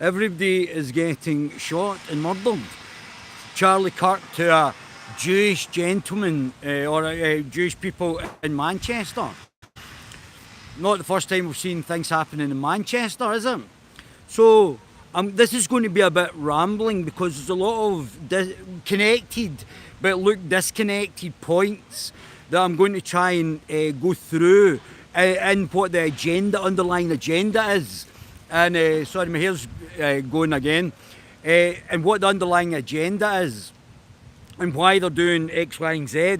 Everybody is getting shot and murdered. Charlie Kirk to a Jewish gentleman or Jewish people in Manchester. Not the first time we've seen things happening in Manchester, is it? So this is going to be a bit rambling because there's a lot of connected but look disconnected points that I'm going to try and go through and what the underlying agenda is. And sorry, my hair's going again. And what the underlying agenda is and why they're doing X, Y, and Z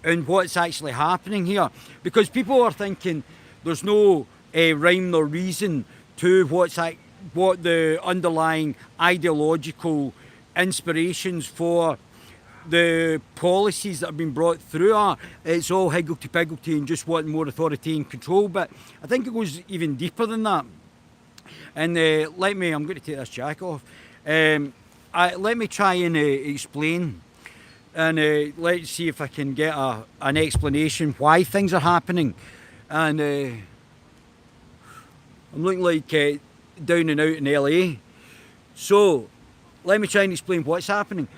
and what's actually happening here. Because people are thinking there's no rhyme nor reason to what the underlying ideological inspirations for the policies that have been brought through are. It's all higgledy-piggledy and just wanting more authority and control, but I think it goes even deeper than that. And I'm going to take this jacket off. Let me try and explain, and let's see if I can get an explanation why things are happening. And I'm looking like down and out in LA. So let me try and explain what's happening.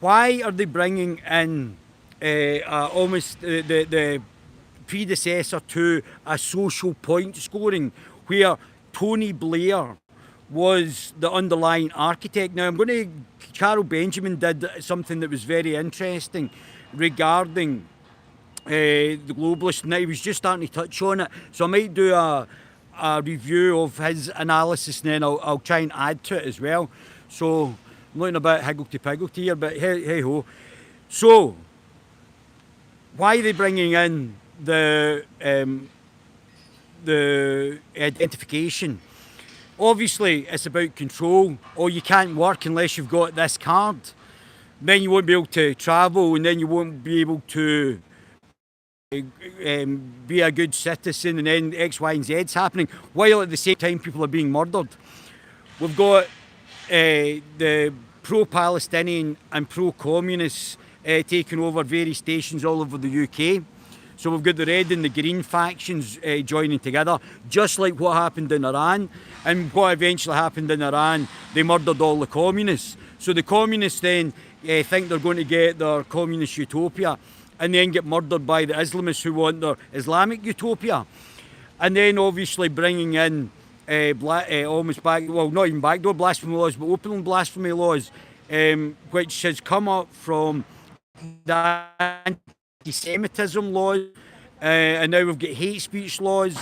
Why are they bringing in almost the predecessor to a social point scoring where Tony Blair was the underlying architect? Now, Carol Benjamin did something that was very interesting regarding the Globalist, and he was just starting to touch on it. So I might do a review of his analysis, and then I'll try and add to it as well. So I'm looking a bit higgledy-piggledy here, but hey-ho. So, why are they bringing in the identification? Obviously, it's about control. Or you can't work unless you've got this card. Then you won't be able to travel, and then you won't be able to be a good citizen, and then X, Y, and Z's happening, while at the same time people are being murdered. We've got the pro-Palestinian and pro-communists taking over various stations all over the UK. So we've got the red and the green factions joining together, just like what happened in Iran. And what eventually happened in Iran, they murdered all the communists. So the communists then think they're going to get their communist utopia and then get murdered by the Islamists who want their Islamic utopia. And then obviously bringing in almost not even backdoor blasphemy laws, but open blasphemy laws, which has come up from the anti-Semitism laws, and now we've got hate speech laws,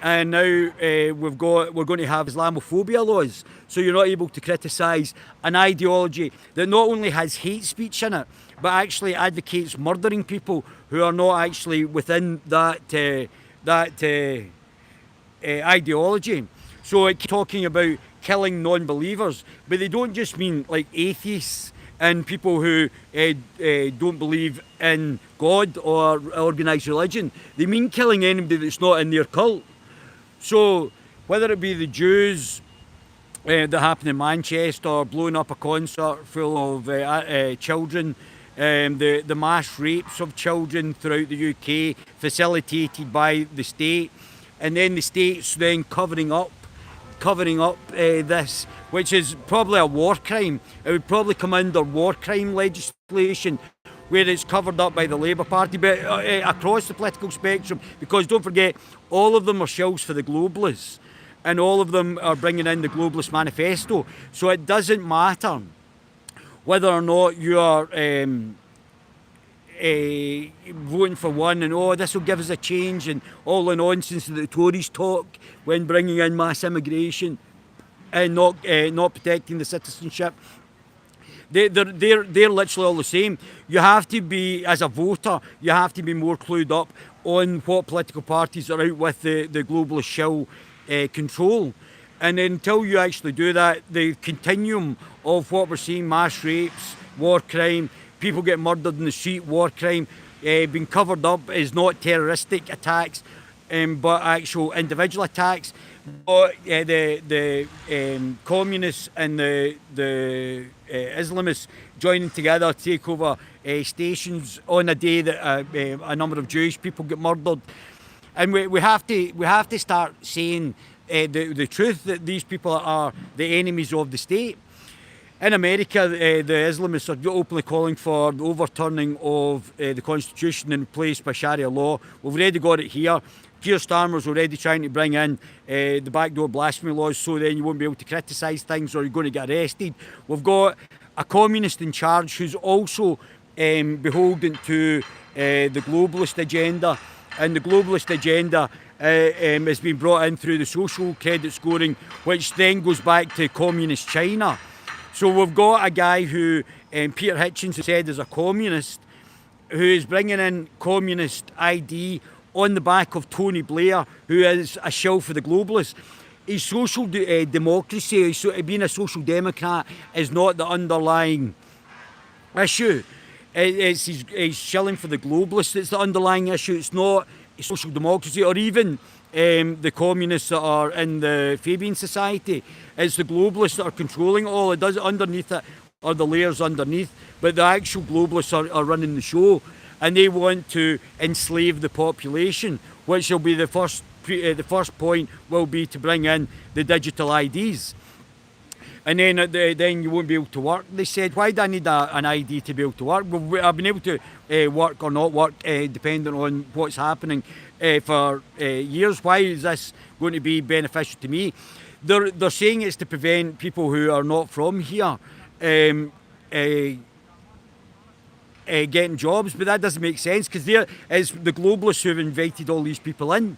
and now we're going to have Islamophobia laws. So you're not able to criticise an ideology that not only has hate speech in it, but actually advocates murdering people who are not actually within that ideology. So it's talking about killing non-believers, but they don't just mean like atheists and people who don't believe in God or organised religion. They mean killing anybody that's not in their cult. So whether it be the Jews that happened in Manchester, blowing up a concert full of children, the mass rapes of children throughout the UK facilitated by the state, and then the state's then covering up this, which is probably a war crime. It would probably come under war crime legislation where it's covered up by the Labour Party, but across the political spectrum, because don't forget, all of them are shills for the Globalists, and all of them are bringing in the Globalist manifesto. So it doesn't matter whether or not you are voting for one and this will give us a change, and all the nonsense that the Tories talk when bringing in mass immigration and not protecting the citizenship. They're literally all the same. You have to be, as a voter, you have to be more clued up on what political parties are out with the globalist shill control. And until you actually do that, the continuum of what we're seeing, mass rapes, war crime, people get murdered in the street, war crime, being covered up is not terroristic attacks, but actual individual attacks. But the communists and the Islamists joining together to take over stations on a day that a number of Jewish people get murdered. And we have to start saying the truth that these people are the enemies of the state. In America, the Islamists are openly calling for the overturning of the constitution in place by Sharia law. We've already got it here. Keir Starmer's already trying to bring in the backdoor blasphemy laws, so then you won't be able to criticise things or you're going to get arrested. We've got a communist in charge who's also beholden to the globalist agenda, and the globalist agenda has been brought in through the social credit scoring, which then goes back to communist China. So we've got a guy who Peter Hitchens said is a communist, who is bringing in communist ID on the back of Tony Blair, who is a shill for the globalists. His social democracy, being a social democrat, is not the underlying issue. He's shilling for the globalists. It's the underlying issue. It's not social democracy or even the communists that are in the Fabian Society. It's the globalists that are controlling it all. It does underneath it are the layers underneath, but the actual globalists are running the show, and they want to enslave the population, which will be the first point will be to bring in the digital IDs. And then you won't be able to work. They said, why do I need an ID to be able to work? Well, I've been able to work or not work depending on what's happening for years. Why is this going to be beneficial to me? They're saying it's to prevent people who are not from here getting jobs, but that doesn't make sense, because it's the globalists who have invited all these people in.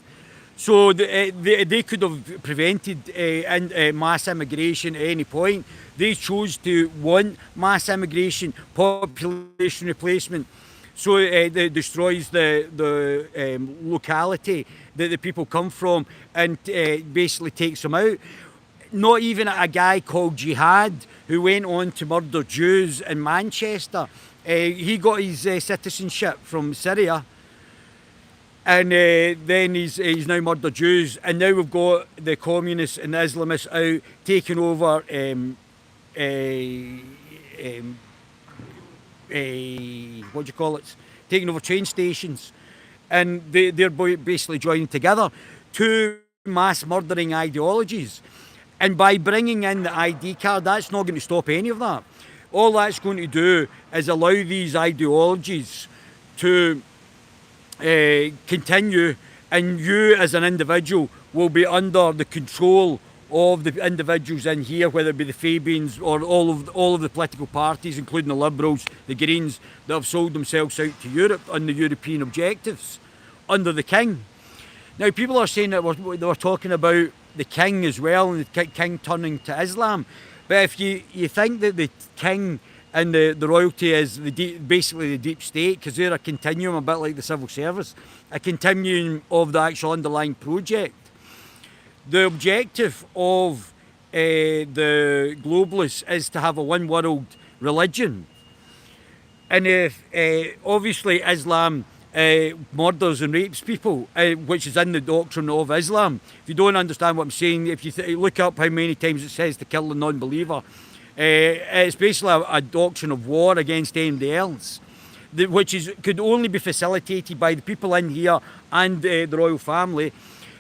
So they could have prevented mass immigration at any point. They chose to want mass immigration, population replacement. So it destroys the locality that the people come from and basically takes them out. Not even a guy called Jihad, who went on to murder Jews in Manchester. He got his citizenship from Syria. And then he's now murdered Jews, and now we've got the communists and the Islamists out taking over what do you call it? Taking over train stations, and they're basically joining together two mass murdering ideologies. And by bringing in the ID card, that's not going to stop any of that. All that's going to do is allow these ideologies to continue, and you as an individual will be under the control of the individuals in here, whether it be the Fabians or all of the political parties, including the Liberals, the Greens, that have sold themselves out to Europe on the European objectives under the King. Now, people are saying that they were talking about the King as well, and the King turning to Islam. But if you think that the King and the royalty is basically the deep state, because they're a continuum, a bit like the civil service, a continuum of the actual underlying project. The objective of the globalists is to have a one world religion. And if obviously Islam murders and rapes people, which is in the doctrine of Islam. If you don't understand what I'm saying, if you look up how many times it says to kill the non-believer, it's basically a doctrine of war against anybody else, which could only be facilitated by the people in here and the royal family.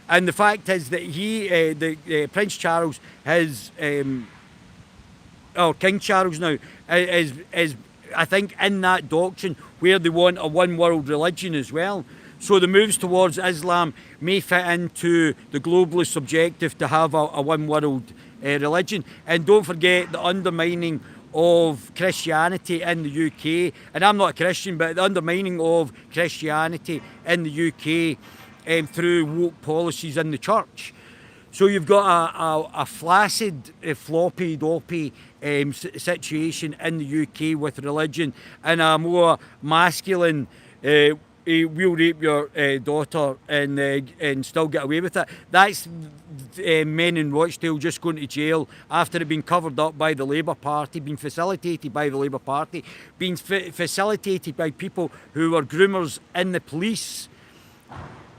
And the fact is that Prince Charles King Charles now is I think in that doctrine where they want a one world religion as well. So the moves towards Islam may fit into the globalist objective to have a one world religion. And don't forget the undermining of Christianity in the UK. And I'm not a Christian, but the undermining of Christianity in the UK through woke policies in the church. So you've got a flaccid, floppy, doppy situation in the UK with religion, and a more masculine, we'll rape your daughter and still get away with it. That's men in Rochdale just going to jail after it being covered up by the Labour Party, being facilitated by the Labour Party, being facilitated by people who were groomers in the police.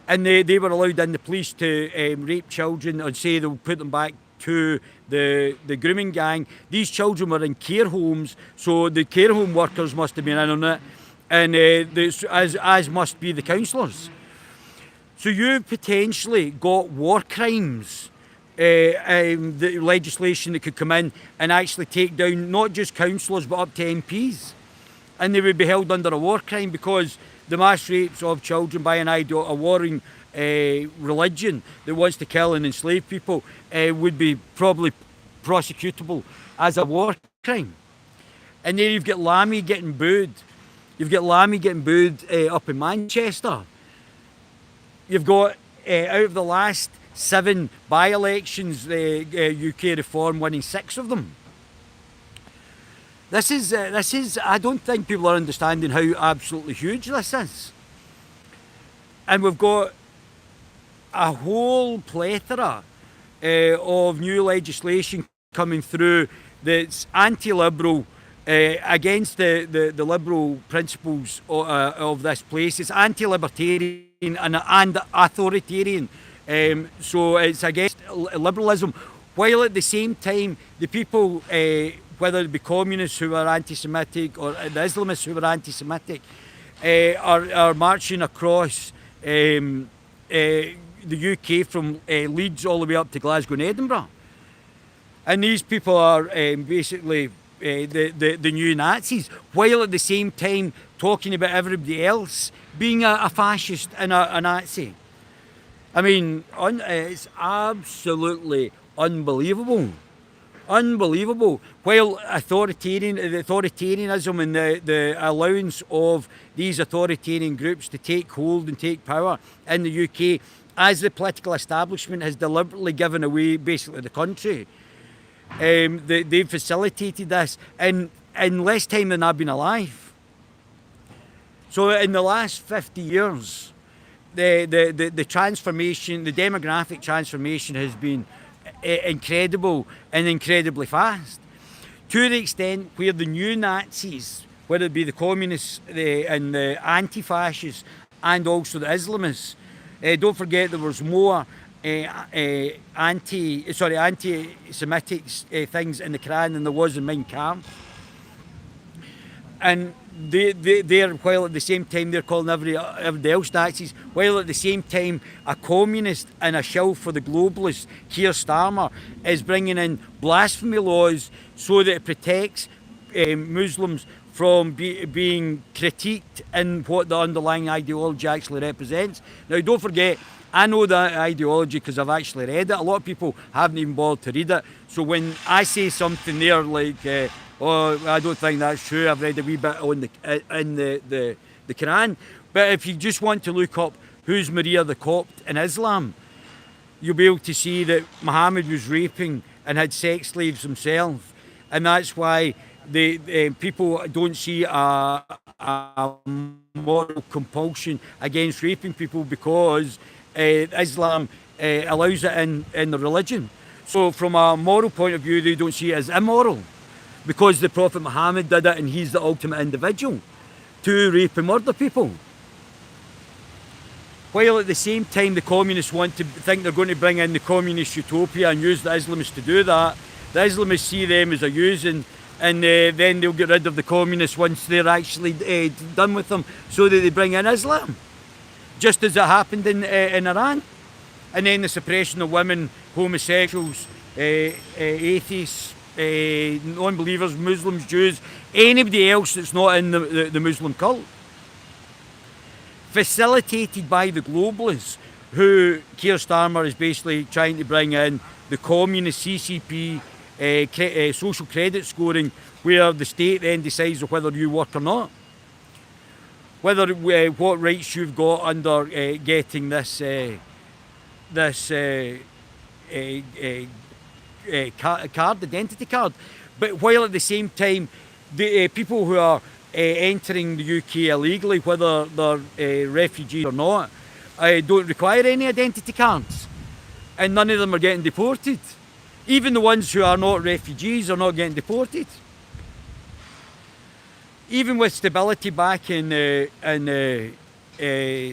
And they were allowed in the police to rape children and say they'll put them back to the grooming gang. These children were in care homes, so the care home workers must have been in on it, and as must be the counsellors. So you've potentially got war crimes the legislation that could come in and actually take down not just councillors but up to MPs, and they would be held under a war crime because the mass rapes of children by a warring religion that wants to kill and enslave people would be probably prosecutable as a war crime. And then you've got Lammy getting booed. You've got Lammy getting booed up in Manchester. You've got out of the last 7 by-elections, UK Reform winning 6 of them. This is, I don't think people are understanding how absolutely huge this is. And we've got a whole plethora of new legislation coming through that's anti-liberal, against the liberal principles of this place. It's anti-libertarian and authoritarian. So it's against liberalism, while at the same time the people, whether it be communists who are anti-Semitic or the Islamists who are anti-Semitic, are marching across the UK from Leeds all the way up to Glasgow and Edinburgh. And these people are basically the new Nazis, while at the same time talking about everybody else being a fascist and a Nazi. I mean, it's absolutely unbelievable. Unbelievable. While authoritarianism and the allowance of these authoritarian groups to take hold and take power in the UK, as the political establishment has deliberately given away basically the country, they've facilitated this in less time than I've been alive. So in the last 50 years, the transformation, the demographic transformation has been incredible and incredibly fast, to the extent where the new Nazis, whether it be the communists and the anti-fascists and also the Islamists, don't forget there was more anti-Semitic things in the Quran than there was in Mein Kampf. And they're, while at the same time they're calling everybody else Nazis, while at the same time a communist and a shill for the globalist, Keir Starmer, is bringing in blasphemy laws so that it protects Muslims from being critiqued in what the underlying ideology actually represents. Now, don't forget, I know that ideology because I've actually read it. A lot of people haven't even bothered to read it. So when I say something there like, oh, I don't think that's true, I've read a wee bit on in the Quran. But if you just want to look up who's Maria the Copt in Islam, you'll be able to see that Muhammad was raping and had sex slaves himself. And that's why people don't see a moral compulsion against raping people, because Islam allows it in the religion. So from a moral point of view, they don't see it as immoral, because the Prophet Muhammad did it and he's the ultimate individual to rape and murder people. While at the same time the communists think they're going to bring in the communist utopia and use the Islamists to do that, the Islamists see them as a using, and then they'll get rid of the communists once they're actually done with them, so that they bring in Islam, just as it happened in Iran. And then the suppression of women, homosexuals, atheists, non-believers, Muslims, Jews, anybody else that's not in the Muslim cult. Facilitated by the globalists, who Keir Starmer is basically trying to bring in the communist CCP, social credit scoring, where the state then decides whether you work or not, whether what rights you've got under getting this identity card. But while at the same time, the people who are entering the UK illegally, whether they're refugees or not, don't require any identity cards, and none of them are getting deported. Even the ones who are not refugees are not getting deported. Even with stability back in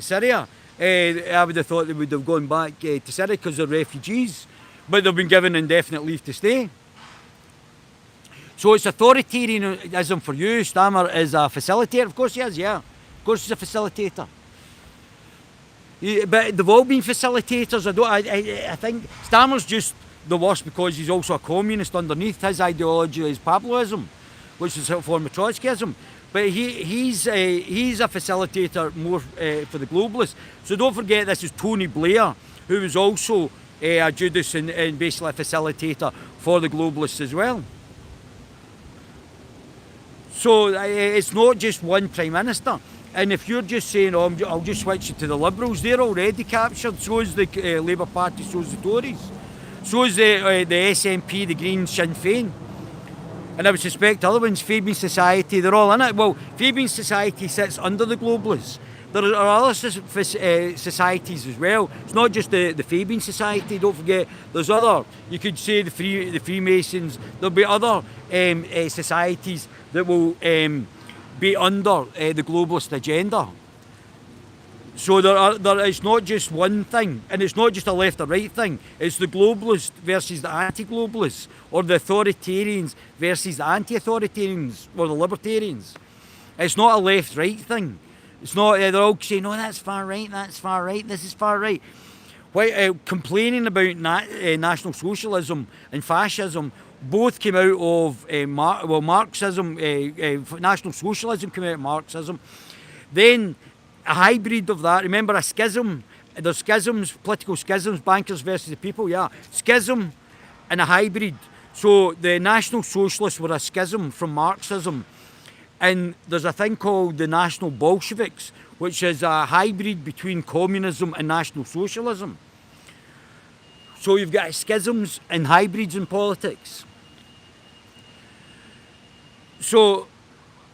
Syria, I would have thought they would have gone back to Syria because they're refugees, but they've been given indefinite leave to stay. So it's authoritarianism for you. Starmer is a facilitator. Of course he is, yeah. Of course he's a facilitator. But they've all been facilitators. I think Starmer's just the worse because he's also a communist underneath. His ideology is Pavlovism, which is a form of Trotskyism. But he's a facilitator more for the globalists. So don't forget, this is Tony Blair, who was also a Judas and basically a facilitator for the globalists as well. So it's not just one Prime Minister. And if you're just saying, oh, I'll just switch it to the Liberals, they're already captured. So is the Labour Party, so is the Tories. So is the SNP, the Greens, Sinn Féin. And I would suspect other ones, Fabian Society, they're all in it. Well, Fabian Society sits under the globalists. There are other societies as well. It's not just the Fabian Society, don't forget. There's other, you could say the Freemasons. There'll be other societies that will be under the globalist agenda. So it's not just one thing, and it's not just a left or right thing. It's the globalists versus the anti-globalists, or the authoritarians versus the anti-authoritarians, or the libertarians. It's not a left-right thing. It's not, they're all saying, no, that's far right, this is far right. Complaining about National Socialism and fascism both came out of Marxism. National Socialism came out of Marxism. Then a hybrid of that, remember a schism, there's schisms, political schisms, bankers versus the people, yeah. Schism and a hybrid. So the National Socialists were a schism from Marxism. And there's a thing called the National Bolsheviks, which is a hybrid between communism and National Socialism. So you've got schisms and hybrids in politics. So,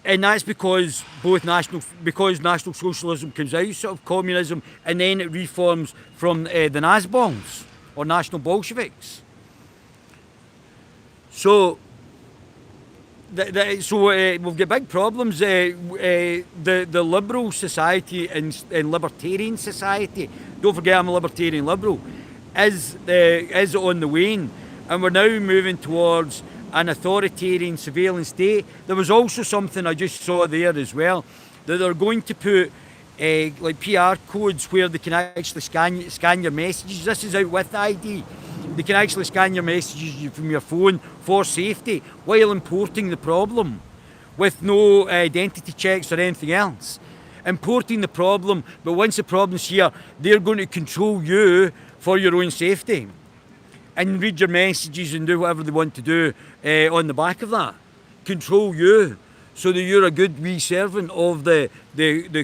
and that's because National Socialism comes out of communism and then it reforms from the Nazboms, or National Bolsheviks. So, we've got big problems. The liberal society and libertarian society, don't forget I'm a libertarian liberal, is on the wane, and we're now moving towards an authoritarian surveillance state. There was also something I just saw there as well, that they're going to put like PR codes where they can actually scan your messages. This is out with ID. They can actually scan your messages from your phone for safety while importing the problem with no identity checks or anything else. Importing the problem, but once the problem's here, they're going to control you for your own safety and read your messages and do whatever they want to do on the back of that. Control you so that you're a good wee servant of the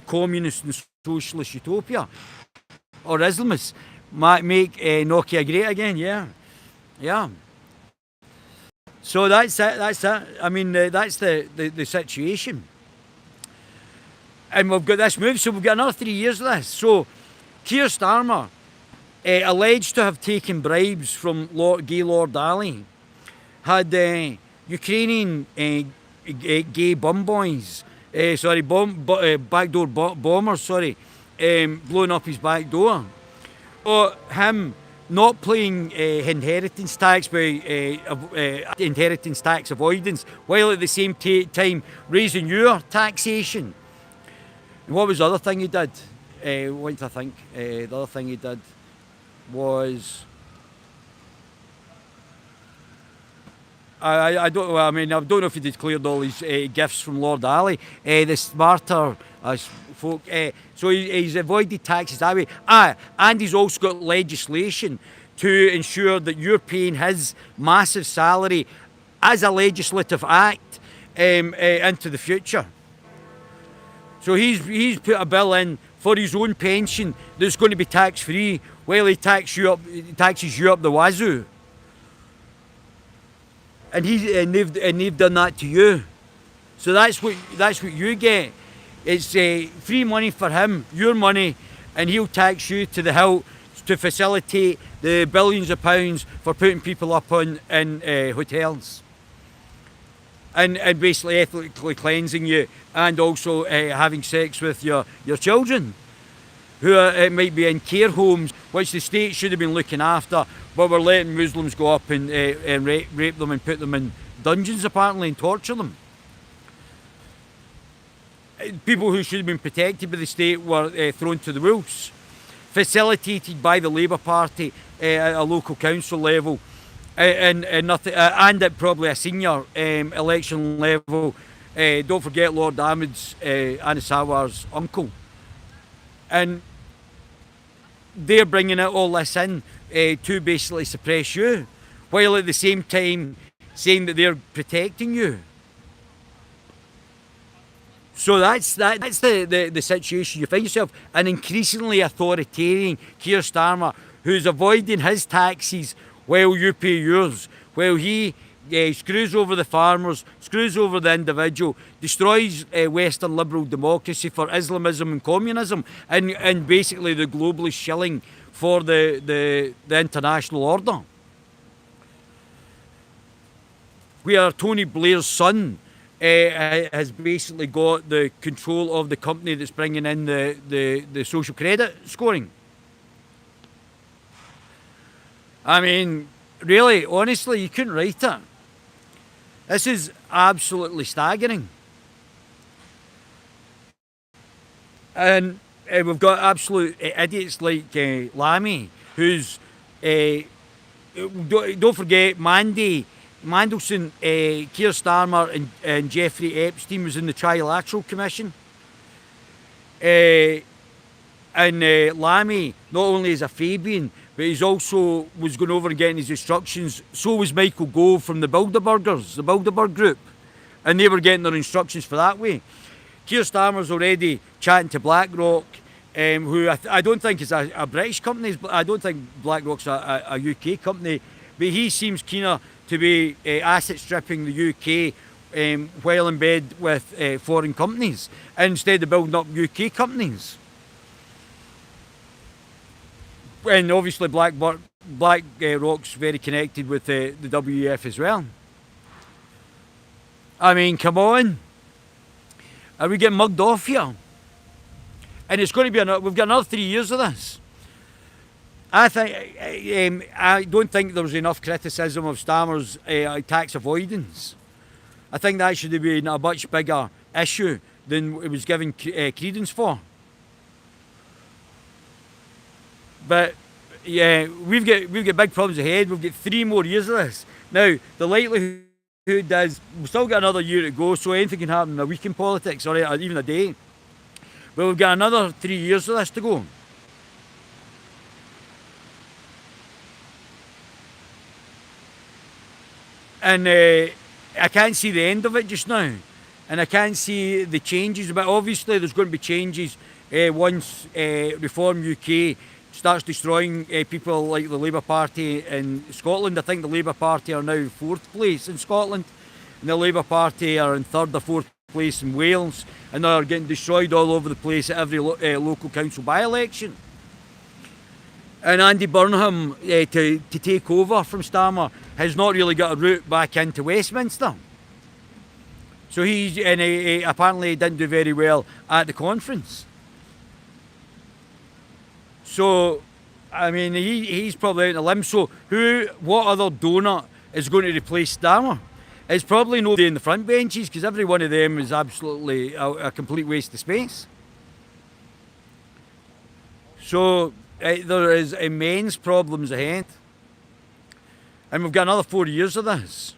communist and socialist utopia. Or Islamists. Make Nokia great again, yeah. So that's it. I mean, that's the situation. And we've got this move, so we've got another 3 years of this. So Keir Starmer, alleged to have taken bribes from Gaylord Ali, had Ukrainian gay bum boys, backdoor bombers, blowing up his back door. Or him not playing inheritance tax by inheritance tax avoidance, while at the same time raising your taxation. And what was the other thing he did? What did I think? The other thing he did was I don't know if he declared all his gifts from Lord Ali. The smarter folk. So he's avoided taxes that way. And he's also got legislation to ensure that you're paying his massive salary as a legislative act into the future. So he's put a bill in for his own pension that's going to be tax-free while he taxes you up the wazoo. And they've done that to you. So that's what you get. It's free money for him, your money, and he'll tax you to the hilt to facilitate the billions of pounds for putting people up in hotels. And basically ethically cleansing you, and also having sex with your children, who might be in care homes, which the state should have been looking after, but we're letting Muslims go up and rape them and put them in dungeons apparently and torture them. People who should have been protected by the state were thrown to the wolves, facilitated by the Labour Party at a local council level, and nothing, and at probably a senior election level. Don't forget Lord Ahmed's Anisawar's uncle, and they're bringing out all this in to basically suppress you, while at the same time saying that they're protecting you. So that's the situation you find yourself. An increasingly authoritarian Keir Starmer who's avoiding his taxes while you pay yours, while he screws over the farmers, screws over the individual, destroys Western liberal democracy for Islamism and communism, and basically the globalist shilling for the international order. Where Tony Blair's son has basically got the control of the company that's bringing in the social credit scoring. I mean, really, honestly, you couldn't write it. This is absolutely staggering. And we've got absolute idiots like Lammy, who's, don't forget, Mandelson, Keir Starmer and Jeffrey Epstein was in the Trilateral Commission. And Lammy not only is a Fabian, but he's also was going over and getting his instructions. So was Michael Gove from the Bilderbergers, the Bilderberg group. And they were getting their instructions for that way. Keir Starmer's already chatting to BlackRock, who I don't think is a British company. I don't think BlackRock's a UK company. But he seems keener to be asset stripping the UK while in bed with foreign companies, instead of building up UK companies. And obviously BlackRock's very connected with the WEF as well. I mean, come on. Are we getting mugged off here? And it's going to be we've got another 3 years of this. I don't think there was enough criticism of Starmer's tax avoidance. I think that should have been a much bigger issue than it was given credence for. But yeah, we've got big problems ahead. We've got 3 more years of this. Now the likelihood is we've still got another year to go, so anything can happen in a week in politics, or even a day. But we've got another 3 years of this to go. And I can't see the end of it just now. And I can't see the changes. But obviously there's going to be changes once Reform UK starts destroying people like the Labour Party in Scotland. I think the Labour Party are now 4th place in Scotland. And the Labour Party are in 3rd or 4th place in Wales. And they're getting destroyed all over the place at every local council by-election. And Andy Burnham, to take over from Starmer, has not really got a route back into Westminster. So he apparently didn't do very well at the conference. So, I mean, he's probably out on a limb. So what other donor is going to replace Starmer? It's probably nobody in the front benches, because every one of them is absolutely a complete waste of space. So there is immense problems ahead. And we've got another 4 years of this.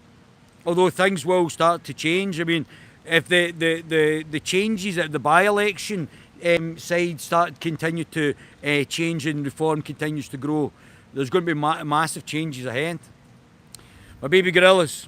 Although things will start to change. I mean, if the changes at the by-election side continue to change and Reform continues to grow, there's going to be massive changes ahead. My baby gorillas.